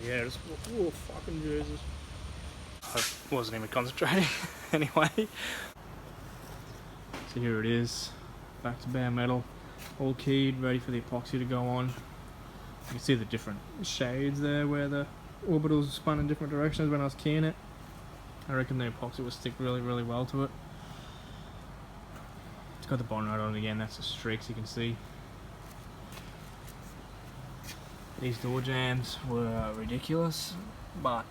Yeah, just, oh fucking Jesus. I wasn't even concentrating anyway. So here it is, back to bare metal, all keyed, ready for the epoxy to go on. You can see the different shades there where the orbitals spun in different directions when I was keying it. I reckon the epoxy will stick really well to it. It's got the bond rod on it again, that's the streaks you can see. These door jams were ridiculous, but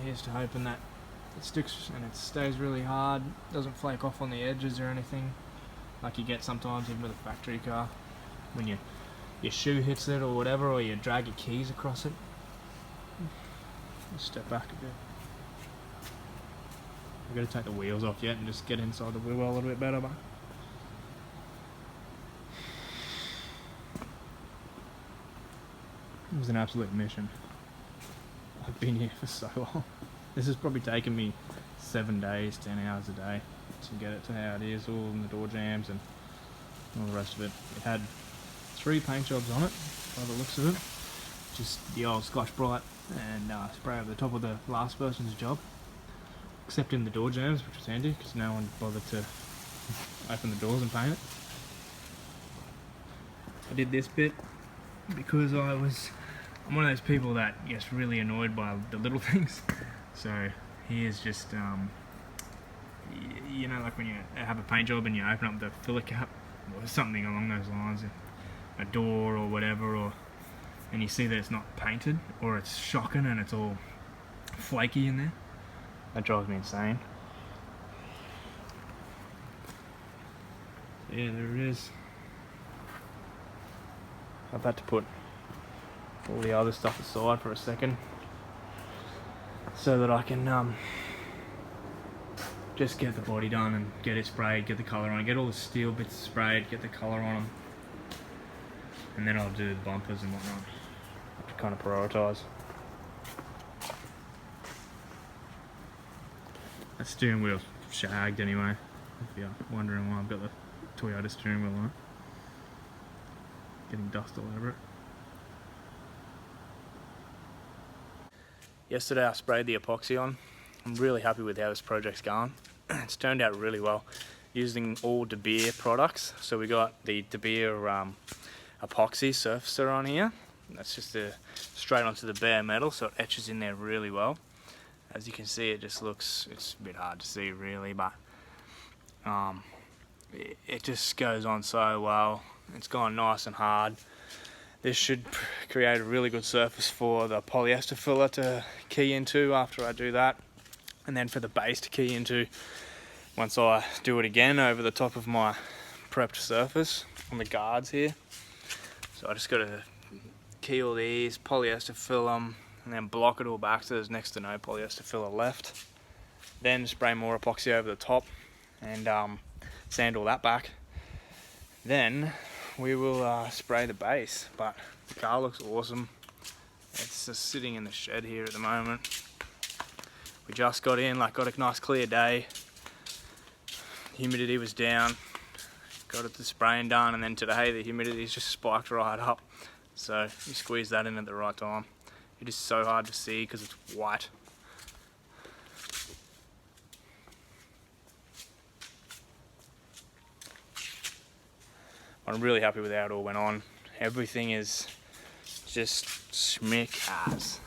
here's to hoping that it sticks and it stays really hard, doesn't flake off on the edges or anything like you get sometimes even with a factory car when your shoe hits it or whatever, or you drag your keys across it. Just step back a bit. I've got to take the wheels off yet and just get inside the wheel well a little bit better, but it was an absolute mission. I've been here for so long. This has probably taken me 7 days, 10 hours a day to get it to how it is, all in the door jams and all the rest of it. It had 3 paint jobs on it, by the looks of it. Just the old Scotch Brite and spray over the top of the last person's job. Except in the door jams, which was handy because no one bothered to open the doors and paint it. I did this bit because I'm one of those people that gets really annoyed by the little things. So here's just, you know, like when you have a paint job and you open up the filler cap or something along those lines, a door or whatever, and you see that it's not painted or it's shocking and it's all flaky in there. That drives me insane. Yeah, there it is. I've had to put all the other stuff aside for a second so that I can just get the body done and get it sprayed, get the colour on, get all the steel bits sprayed, get the colour on them, and then I'll do the bumpers and whatnot. I have to kind of prioritise. That steering wheel's shagged anyway, if you're wondering why I've got the Toyota steering wheel on it. Getting dust all over it. Yesterday I sprayed the epoxy on. I'm really happy with how this project's gone. It's turned out really well using all De Beer products. So we got the De Beer epoxy surfacer on here. That's just straight onto the bare metal, so it etches in there really well. As you can see, it just looks, it's a bit hard to see really, but it just goes on so well. It's gone nice and hard. This should create a really good surface for the polyester filler to key into after I do that, and then for the base to key into once I do it again over the top of my prepped surface on the guards here. So I just got to key all these, polyester fill them, and then block it all back so there's next to no polyester filler left. Then spray more epoxy over the top and sand all that back. Then we will spray the base, but the car looks awesome. It's just sitting in the shed here at the moment. We just got in, got a nice clear day. Humidity was down, got it the spraying done, and then today the humidity's just spiked right up. So you squeeze that in at the right time. It is so hard to see because it's white. I'm really happy with how it all went on. Everything is just schmick-ass.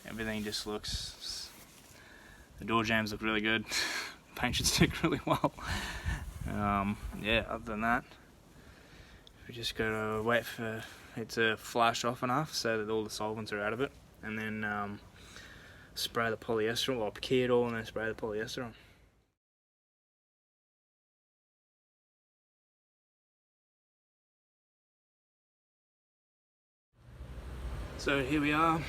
Everything just looks... The door jams look really good. Paint should stick really well. Yeah, other than that, we just gotta wait for it to flash off enough so that all the solvents are out of it, and then spray the polyester, or key it all and then spray the polyester on. So here we are.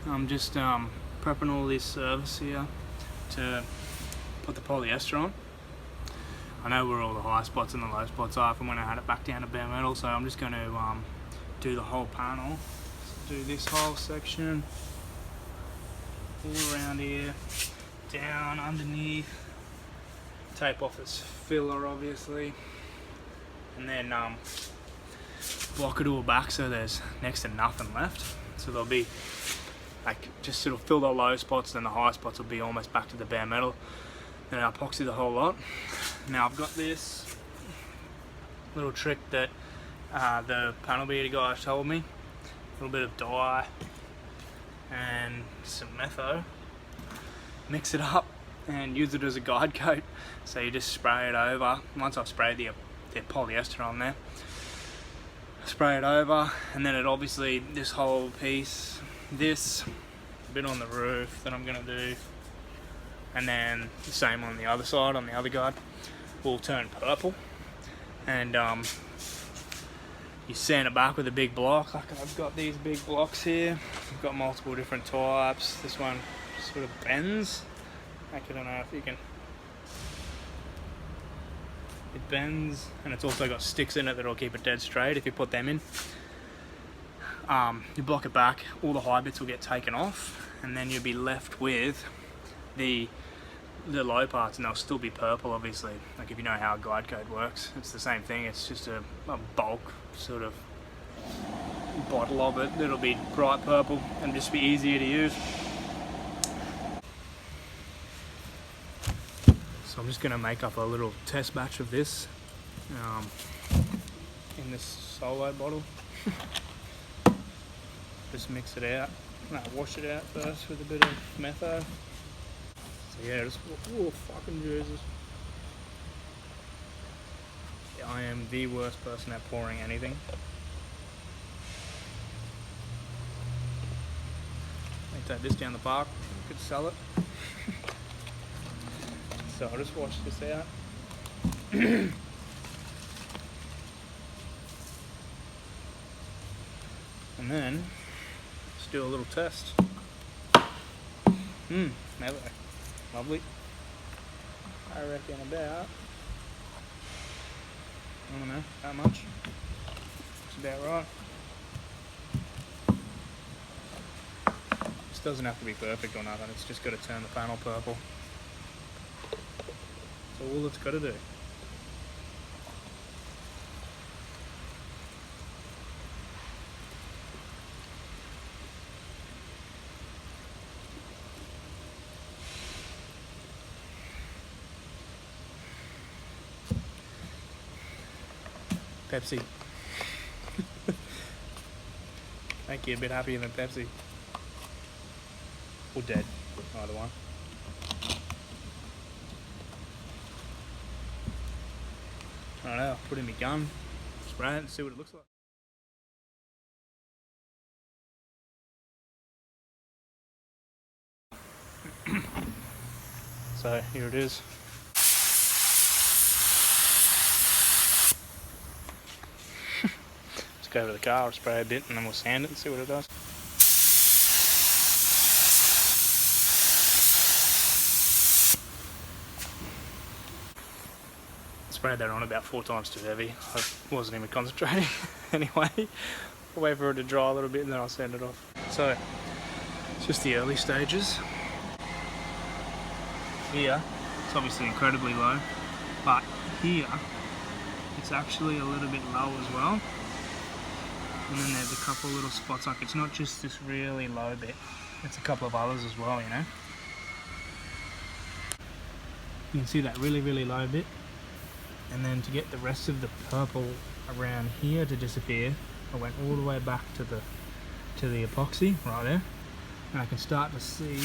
I'm just prepping all this surface here to put the polyester on. I know where all the high spots and the low spots are from when I had it back down to bare metal, so I'm just going to do the whole panel. So do this whole section, all around here, down, underneath, tape off this filler obviously, and then block it all back so there's next to nothing left. So there'll be like just sort of fill the low spots, then the high spots will be almost back to the bare metal. Then I epoxy the whole lot. Now I've got this little trick that the panel beater guy told me. A little bit of dye and some metho. Mix it up and use it as a guide coat. So you just spray it over. Once I've sprayed the polyester on there, spray it over, and then it obviously, this whole piece, this bit on the roof that I'm gonna do, and then the same on the other side, on the other guard, will turn purple. And you sand it back with a big block. Like I've got these big blocks here. I've got multiple different types. This one sort of bends. I don't know if you can. It bends, and it's also got sticks in it that'll keep it dead straight if you put them in. You block it back, all the high bits will get taken off, and then you'll be left with the low parts, and they'll still be purple, obviously. Like if you know how a guide code works, it's the same thing. It's just a bulk sort of bottle of it that'll be bright purple and just be easier to use. So I'm just going to make up a little test batch of this in this solo bottle. Just mix it out. No, wash it out first with a bit of metho. So yeah, just, oh fucking Jesus. Yeah, I am the worst person at pouring anything. I take this down the park, could sell it. So I'll just wash this out. And then let's do a little test. Mellow. Lovely. I reckon about, I don't know, how much? It's about right. This doesn't have to be perfect or nothing, it's just got to turn the panel purple. That's all it's got to do. Pepsi. Thank you, a bit happier than Pepsi. Or dead, either one. I don't know, I'll put in my gun, spray it and see what it looks like. So here it is. Let's go over to the car, I'll spray a bit and then we'll sand it and see what it does. Sprayed that on about 4 times too heavy. I wasn't even concentrating anyway. I'll wait for it to dry a little bit and then I'll sand it off. So it's just the early stages. Here it's obviously incredibly low, but here it's actually a little bit low as well. And then there's a couple little spots, like it's not just this really low bit, it's a couple of others as well, you know. You can see that really low bit. And then to get the rest of the purple around here to disappear, I went all the way back to the epoxy right there, and I can start to see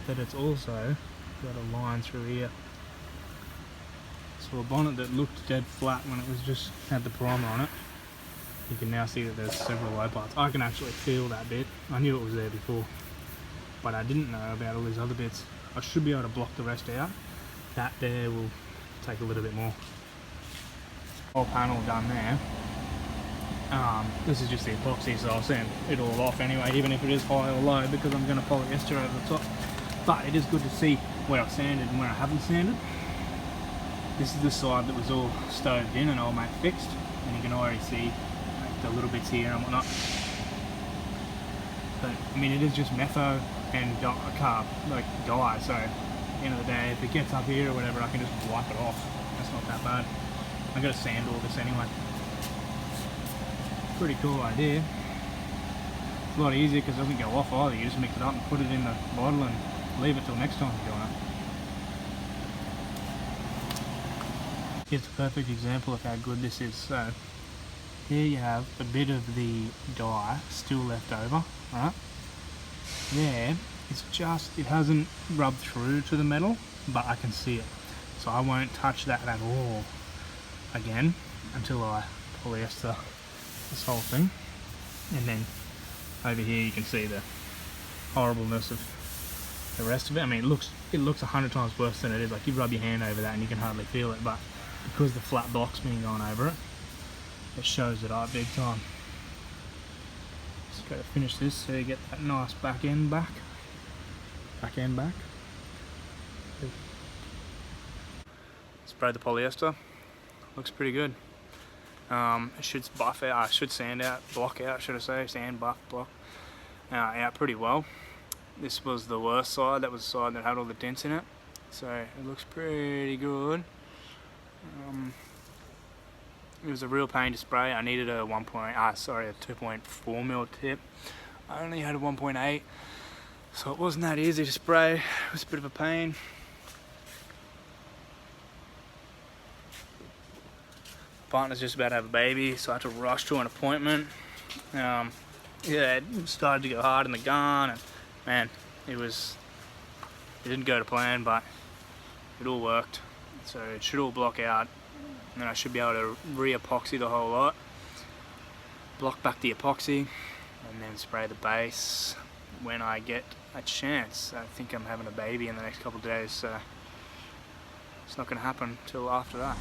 that it's also got a line through here. So a bonnet that looked dead flat when it was just had the primer on it, you can now see that there's several low parts. I can actually feel that bit. I knew it was there before, but I didn't know about all these other bits. I should be able to block the rest out. That there will take a little bit more. Whole panel done there. This is just the epoxy, so I'll sand it all off anyway, even if it is high or low, because I'm going to polyester over the top. But it is good to see where I've sanded and where I haven't sanded. This is the side that was all stoved in and old mate fixed, and you can already see like, the little bits here and whatnot. But I mean, it is just metho and carb, like dye, so at the end of the day, if it gets up here or whatever, I can just wipe it off. That's not that bad. I'm going to sand all this anyway. Pretty cool idea. It's a lot easier because it doesn't go off either. You just mix it up and put it in the bottle and leave it till next time you're doing it. Here's a perfect example of how good this is. So here you have a bit of the dye still left over, right? There, it's just, it hasn't rubbed through to the metal, but I can see it. So I won't touch that at all again until I polyester this whole thing. And then over here you can see the horribleness of the rest of it. I mean, it looks 100 times worse than it is. Like, you rub your hand over that and you can hardly feel it, but because the flat block's been going over it, it shows it up big time. Just got to finish this so you get that nice back end back. Spray the polyester. Looks pretty good. It should buff out, sand out, block out, should I say, sand, buff, block out pretty well. This was the worst side. That was the side that had all the dents in it. So it looks pretty good. It was a real pain to spray. I needed a 2.4 mil tip. I only had a 1.8, so it wasn't that easy to spray. It was a bit of a pain. Partner's just about to have a baby, so I had to rush to an appointment. Yeah, it started to go hard in the gun, and man, it didn't go to plan, but it all worked. So it should all block out, and then I should be able to re-epoxy the whole lot, block back the epoxy, and then spray the base when I get a chance. I think I'm having a baby in the next couple of days, so it's not going to happen till after that.